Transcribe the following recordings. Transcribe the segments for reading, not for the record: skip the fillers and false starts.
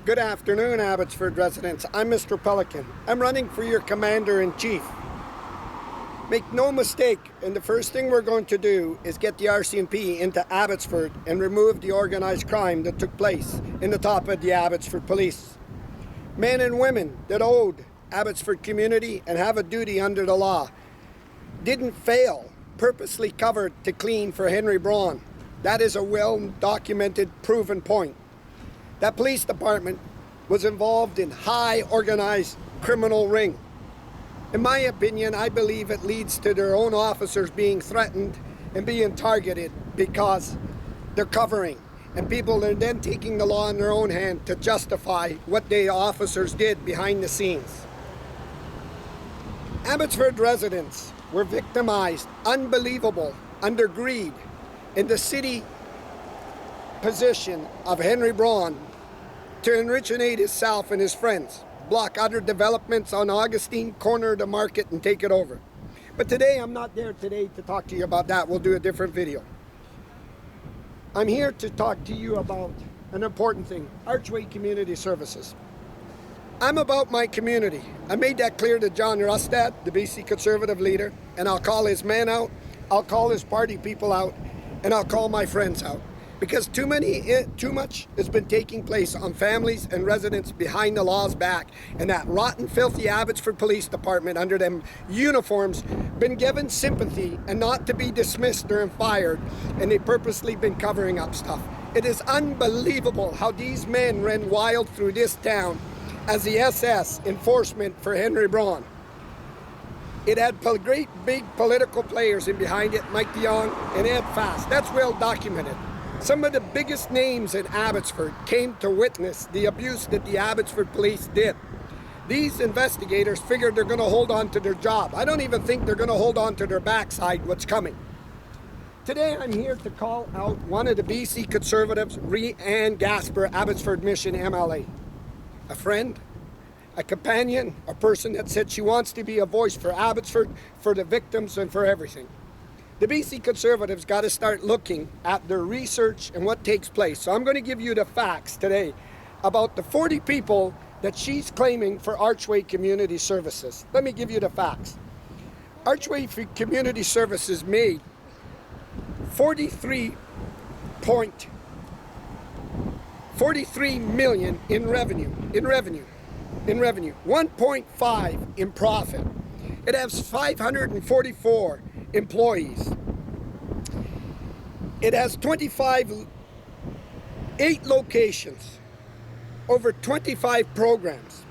Good afternoon, Abbotsford residents. I'm Mr. Pelican. I'm running for your Commander-in-Chief. Make no mistake, and the first thing we're going to do is get the RCMP into Abbotsford and remove the organized crime that took place in the top of the Abbotsford Police. Men and women that owed Abbotsford community and have a duty under the law didn't fail, purposely covered to clean for Henry Braun. That is a well-documented, proven point. That police department was involved in high organized criminal ring. In my opinion, I believe it leads to their own officers being threatened and being targeted because they're covering. And people are then taking the law in their own hand to justify what the officers did behind the scenes. Abbotsford residents were victimized, unbelievable, under greed in the city position of Henry Braun to enrichinate himself and his friends, block other developments on Augustine, corner the market and take it over. But today, I'm not there today to talk to you about that. We'll do a different video. I'm here to talk to you about an important thing, Archway Community Services. I'm about my community. I made that clear to John Rustad, the BC Conservative leader, and I'll call his men out, I'll call his party people out, and I'll call my friends out. Because too much has been taking place on families and residents behind the law's back, and that rotten, filthy Abbotsford Police Department under them uniforms been given sympathy and not to be dismissed or fired, and they purposely been covering up stuff. It is unbelievable how these men ran wild through this town as the SS enforcement for Henry Braun. It had great big political players in behind it, Mike DeYoung and Ed Fast. That's well documented. Some of the biggest names in Abbotsford came to witness the abuse that the Abbotsford police did. These investigators figured they're going to hold on to their job. I don't even think they're going to hold on to their backside what's coming. Today I'm here to call out one of the BC Conservatives, Rhiann Gasper, Abbotsford Mission MLA. A friend, a companion, a person that said she wants to be a voice for Abbotsford, for the victims and for everything. The BC Conservatives got to start looking at their research and what takes place. So I'm going to give you the facts today about the 40 people that she's claiming for Archway Community Services. Let me give you the facts. Archway Community Services made 43 million in revenue, 1.5 in profit. It has 544 employees. It has 8 locations, over 25 programs.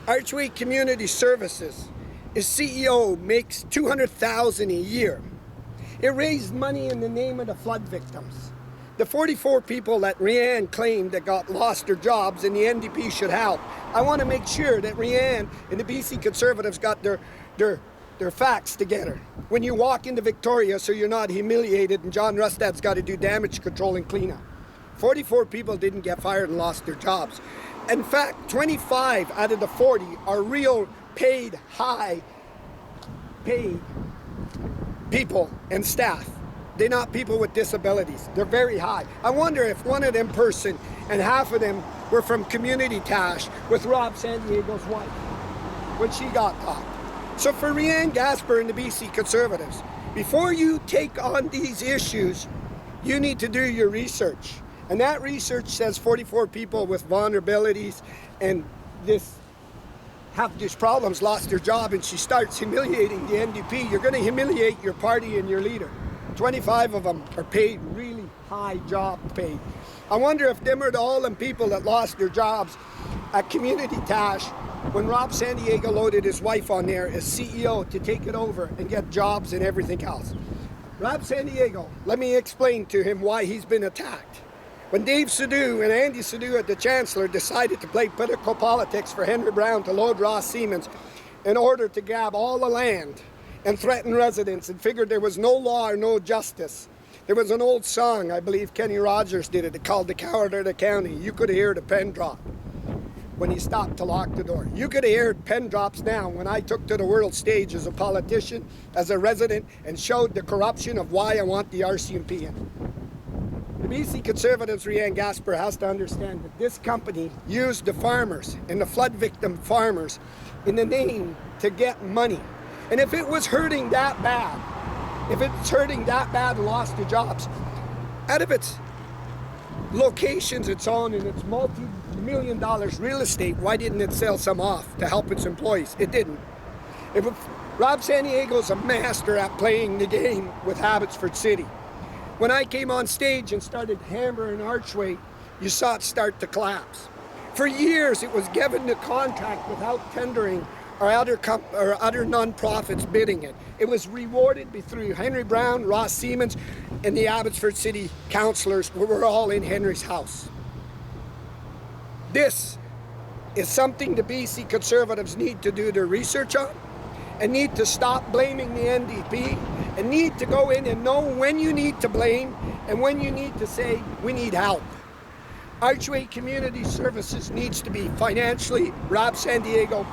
Archway Community Services, its CEO makes $200,000 a year. It raised money in the name of the flood victims. The 44 people that Rhiann claimed that lost their jobs and the NDP should help. I want to make sure that Rhiann and the BC Conservatives got their facts together. When you walk into Victoria, so you're not humiliated, and John Rustad's got to do damage control and cleanup. 44 people didn't get fired and lost their jobs. In fact, 25 out of the 40 are real paid, high paid people and staff. They're not people with disabilities. They're very high. I wonder if one of them person and half of them were from Community Tash with Rob San Diego's wife when she got caught. So for Rhiann Gasper and the BC Conservatives, before you take on these issues, you need to do your research. And that research says 44 people with vulnerabilities and have these problems lost their job, and she starts humiliating the NDP. You're going to humiliate your party and your leader. 25 of them are paid really high job paid. I wonder if them are all them people that lost their jobs at Community Tash when Rob San Diego loaded his wife on there as CEO to take it over and get jobs and everything else. Rob San Diego, let me explain to him why he's been attacked. When Dave Sadu and Andy Sadu at the Chancellor decided to play political politics for Henry Brown to load Ross Siemens in order to grab all the land and threaten residents and figured there was no law or no justice. There was an old song, I believe Kenny Rogers did it, called The Coward of the County. You could hear the pen drop when he stopped to lock the door. You could hear pen drops now when I took to the world stage as a politician, as a resident, and showed the corruption of why I want the RCMP in. The BC Conservatives, Rianne Gasper, has to understand that this company used the farmers and the flood victim farmers in the name to get money. And if it was hurting that bad, and lost the jobs, out of its locations it's on and its multi-million dollars real estate, why didn't it sell some off to help its employees? It didn't. Rob Sandiego's a master at playing the game with Abbotsford City. When I came on stage and started hammering Archway, you saw it start to collapse. For years, it was given the contract without tendering or other non-profits bidding it. It was rewarded through Henry Brown, Ross Siemens, and the Abbotsford City councillors who were all in Henry's house. This is something the BC Conservatives need to do their research on, and need to stop blaming the NDP, and need to go in and know when you need to blame and when you need to say, we need help. Archway Community Services needs to be financially Rob Sandiego,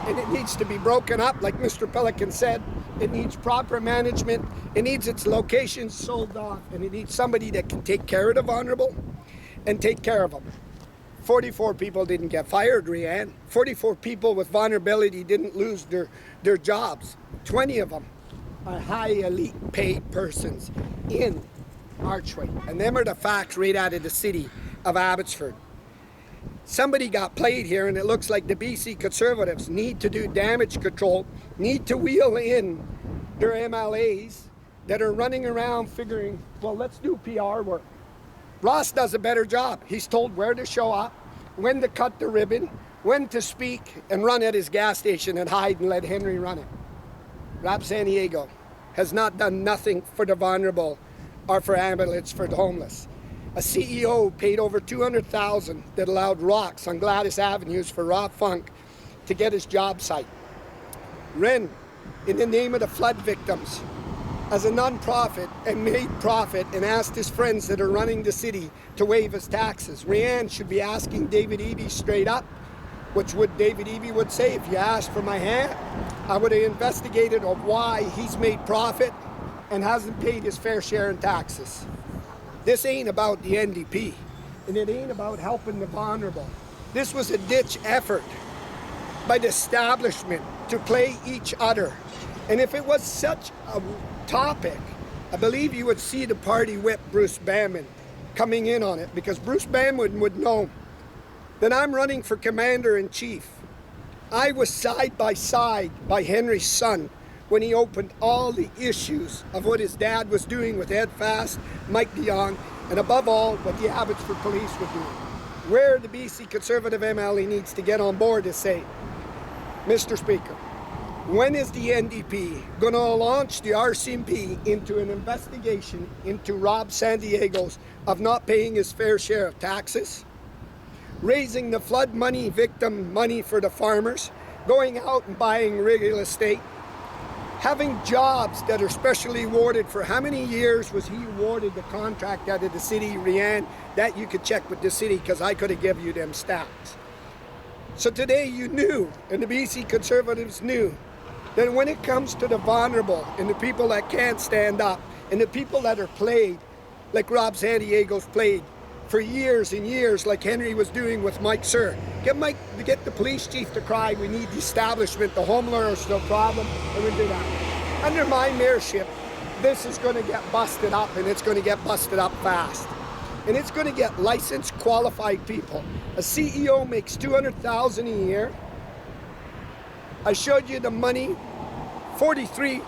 and it needs to be broken up, like Mr. Pelican said. It needs proper management, it needs its locations sold off, and it needs somebody that can take care of the vulnerable and take care of them. 44 people didn't get fired, Rianne. 44 people with vulnerability didn't lose their jobs. 20 of them are high elite paid persons in Archway. And them are the facts right out of the city of Abbotsford. Somebody got played here, and it looks like the BC Conservatives need to do damage control, need to wheel in their MLAs that are running around figuring, well, let's do PR work. Ross does a better job. He's told where to show up, when to cut the ribbon, when to speak, and run at his gas station and hide and let Henry run it. Rob Sandiego has not done nothing for the vulnerable or for ambulance for the homeless. A CEO paid over $200,000 that allowed rocks on Gladys Avenues for Rob Funk to get his job site. Ren, in the name of the flood victims, as a non-profit and made profit and asked his friends that are running the city to waive his taxes. Rianne should be asking David Eby straight up, which would David Eby would say, if you asked for my hand, I would have investigated of why he's made profit and hasn't paid his fair share in taxes. This ain't about the NDP, and it ain't about helping the vulnerable. This was a ditch effort by the establishment to play each other. And if it was such a topic, I believe you would see the party whip Bruce Bamman coming in on it, because Bruce Bamman would know that I'm running for Commander-in-Chief. I was side by side by Henry's son when he opened all the issues of what his dad was doing with Ed Fast, Mike DeYoung, and above all, what the Abbotsford police were doing. Where the BC Conservative MLA needs to get on board is say, Mr. Speaker, when is the NDP going to launch the RCMP into an investigation into Rob Sandiego's of not paying his fair share of taxes, raising the flood money, victim money for the farmers, going out and buying real estate, having jobs that are specially awarded for how many years was he awarded the contract out of the city, Rianne? That you could check with the city, because I could have given you them stats. So today you knew, and the BC Conservatives knew, that when it comes to the vulnerable and the people that can't stand up and the people that are played like Rob Sandiego's played for years and years, like Henry was doing with Mike Sir. Get the police chief to cry, we need the establishment, the homeowners no problem, and we do that. Under my mayorship, this is going to get busted up, and it's going to get busted up fast. And it's going to get licensed, qualified people. A CEO makes $200,000 a year. I showed you the money, $43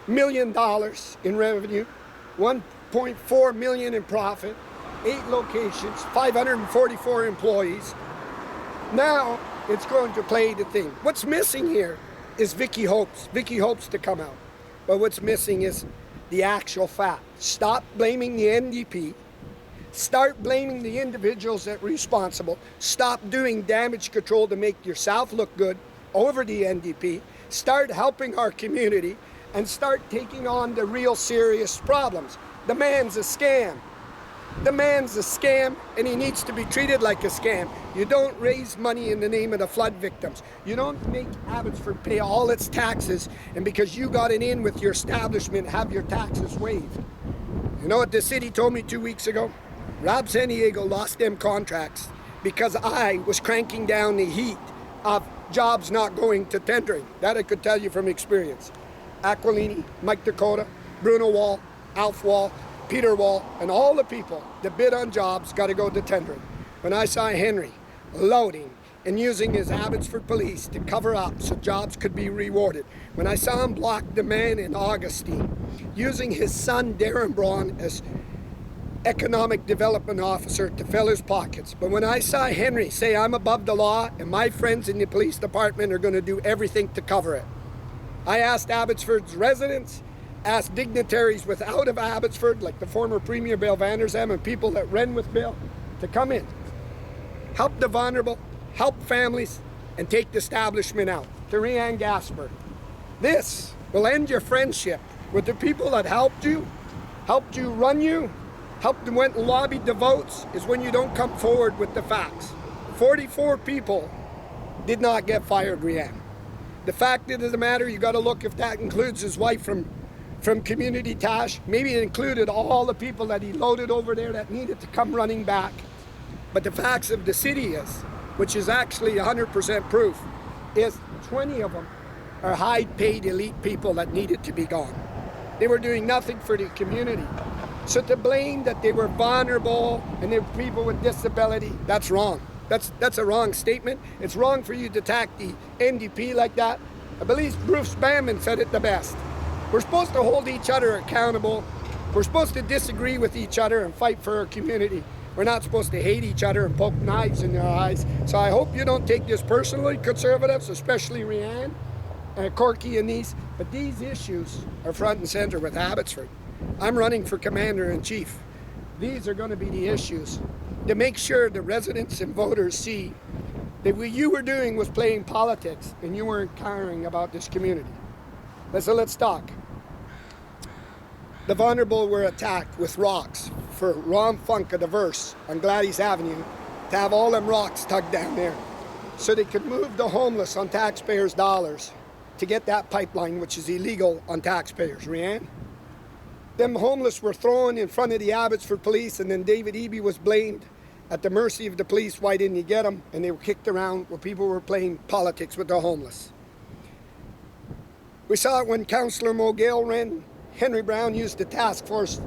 million in revenue, $1.4 million in profit, 8 locations, 544 employees. Now it's going to play the thing. What's missing here is Vicky Hopes to come out. But what's missing is the actual fact. Stop blaming the NDP. Start blaming the individuals that are responsible. Stop doing damage control to make yourself look good over the NDP. Start helping our community and start taking on the real serious problems. The man's a scam. The man's a scam, and he needs to be treated like a scam. You don't raise money in the name of the flood victims. You don't make Abbotsford pay all its taxes, and because you got it in with your establishment, have your taxes waived. You know what the city told me 2 weeks ago? Rob San Diego lost them contracts because I was cranking down the heat of jobs not going to tendering. That I could tell you from experience. Aquilini, Mike Dakota, Bruno Wall, Alf Wall, Peter Wall, and all the people that bid on jobs got to go to tendering. When I saw Henry loading and using his Abbotsford police to cover up so jobs could be rewarded, when I saw him block the man in Augustine, using his son Darren Braun as economic development officer to fill his pockets. But when I saw Henry say, I'm above the law and my friends in the police department are going to do everything to cover it, I asked Abbotsford's residents, asked dignitaries without of Abbotsford, like the former Premier Bill Van der Zem and people that ran with Bill, to come in, help the vulnerable, help families, and take the establishment out. To Rianne Gasper, this will end your friendship with the people that helped you run you, helped them went and lobbied the votes, is when you don't come forward with the facts. 44 people did not get fired, Rianne. The fact of the matter, you got to look if that includes his wife from Community Tash. Maybe it included all the people that he loaded over there that needed to come running back. But the facts of the city is, which is actually 100% proof, is 20 of them are high-paid elite people that needed to be gone. They were doing nothing for the community. So to blame that they were vulnerable and they were people with disability, that's wrong. That's a wrong statement. It's wrong for you to attack the NDP like that. I believe Bruce Banman said it the best. We're supposed to hold each other accountable. We're supposed to disagree with each other and fight for our community. We're not supposed to hate each other and poke knives in their eyes. So I hope you don't take this personally, Conservatives, especially Rianne and Corky and these. But these issues are front and center with Abbotsford. I'm running for Commander-in-Chief. These are going to be the issues to make sure the residents and voters see that what you were doing was playing politics and you weren't caring about this community. So let's talk. The vulnerable were attacked with rocks for Ron Funk of the Verse on Gladys Avenue to have all them rocks tugged down there so they could move the homeless on taxpayers' dollars to get that pipeline, which is illegal on taxpayers. Rianne? Them homeless were thrown in front of the Abbotsford police, and then David Eby was blamed at the mercy of the police. Why didn't you get them? And they were kicked around where people were playing politics with the homeless. We saw it when Councillor Mo Gale ran. Henry Brown used the task force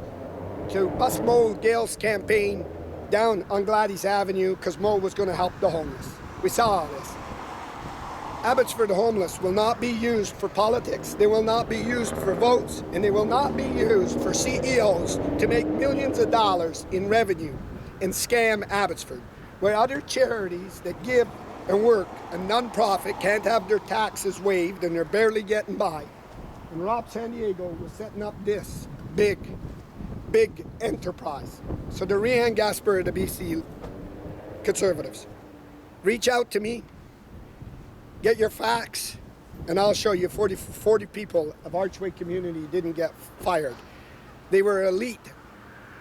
to bust Mo Gale's campaign down on Gladys Avenue because Mo was going to help the homeless. We saw all this. Abbotsford homeless will not be used for politics. They will not be used for votes, and they will not be used for CEOs to make millions of dollars in revenue and scam Abbotsford, where other charities that give and work, a non-profit, can't have their taxes waived and they're barely getting by. And Rob San Diego was setting up this big enterprise. So the Rianne Gasper of the BC Conservatives, reach out to me, get your facts, and I'll show you 40 people of Archway community didn't get fired. They were elite,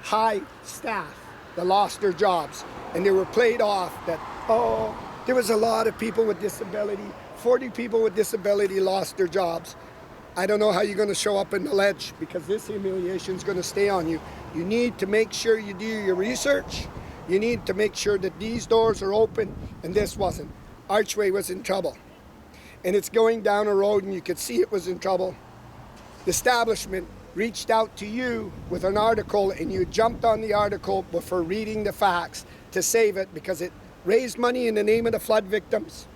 high staff that lost their jobs, and they were played off that, oh, there was a lot of people with disability. 40 people with disability lost their jobs. I don't know how you're going to show up in the ledge because this humiliation is going to stay on you. You need to make sure you do your research. You need to make sure that these doors are open, and this wasn't. Archway was in trouble. And it's going down a road, and you could see it was in trouble. The establishment reached out to you with an article, and you jumped on the article before reading the facts to save it because it raised money in the name of the flood victims.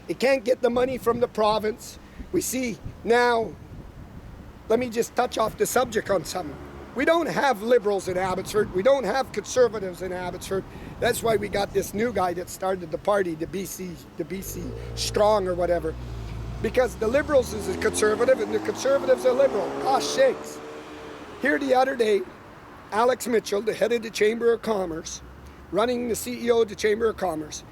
It can't get the money from the province. We see now, let me just touch off the subject on something. We don't have liberals in Abbotsford. We don't have conservatives in Abbotsford. That's why we got this new guy that started the party, the BC Strong or whatever. Because the liberals is a conservative and the conservatives are liberal. Gosh sakes. Here the other day, Alex Mitchell, the head of the Chamber of Commerce, running the CEO of the Chamber of Commerce,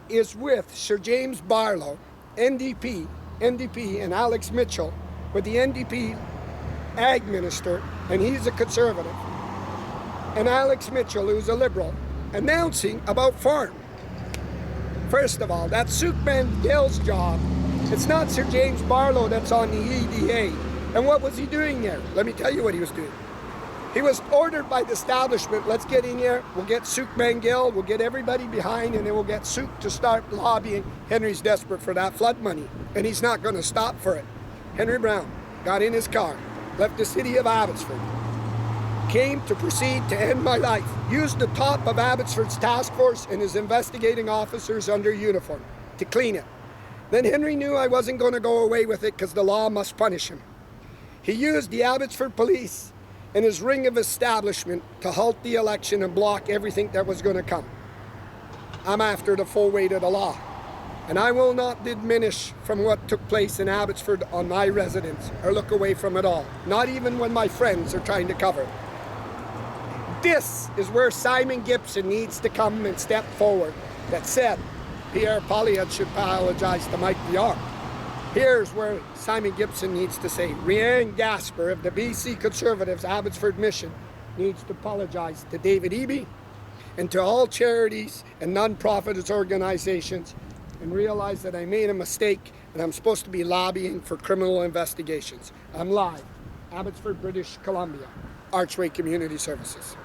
is with Sir James Barlow, NDP, and Alex Mitchell, with the NDP Ag Minister, and he's a conservative, and Alex Mitchell, who's a liberal, announcing about farm. First of all, that's Suk Mandel's job. It's not Sir James Barlow that's on the EDA. And what was he doing there? Let me tell you what he was doing. He was ordered by the establishment, let's get in here, we'll get Souk Mangill, we'll get everybody behind, and then we'll get Souk to start lobbying. Henry's desperate for that flood money, and he's not going to stop for it. Henry Brown got in his car, left the city of Abbotsford, came to proceed to end my life, used the top of Abbotsford's task force and his investigating officers under uniform to clean it. Then Henry knew I wasn't going to go away with it because the law must punish him. He used the Abbotsford police and his ring of establishment to halt the election and block everything that was going to come. I'm after the full weight of the law, and I will not diminish from what took place in Abbotsford on my residents or look away from it all, not even when my friends are trying to cover it. This is where Simon Gibson needs to come and step forward. That said, Pierre Poilievre should apologize to Mike Diar. Here's where Simon Gibson needs to say, Rianne Gasper of the BC Conservatives Abbotsford Mission needs to apologize to David Eby and to all charities and non-profit organizations and realize that I made a mistake and I'm supposed to be lobbying for criminal investigations. I'm live, Abbotsford, British Columbia, Archway Community Services.